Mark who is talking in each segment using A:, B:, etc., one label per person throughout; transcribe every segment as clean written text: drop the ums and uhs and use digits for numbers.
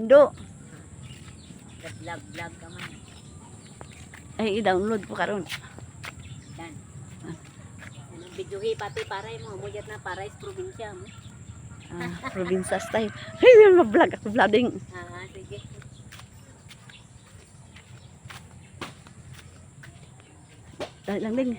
A: Do.
B: Vlog ka man.
A: Ay, i-download po karon.
B: Dan. Video pati paray mo. Muyat na paray sa probinsya mo.
A: Probinsya style. Ay, ma-vlog ako, vlogging.
B: Sige.
A: Dahil lang din.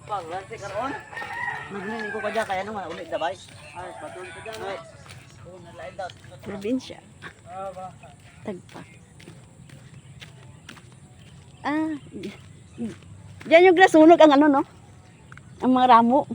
C: Pang lansi karon. Magnin ko kaya kaya nung ulit dabay. Ay, patun ko diyan. Ay. Oh, nalain daw.
A: Probinsya. Tagpa. Diyan yung grasunog ang ano, no? Ang mga ramo.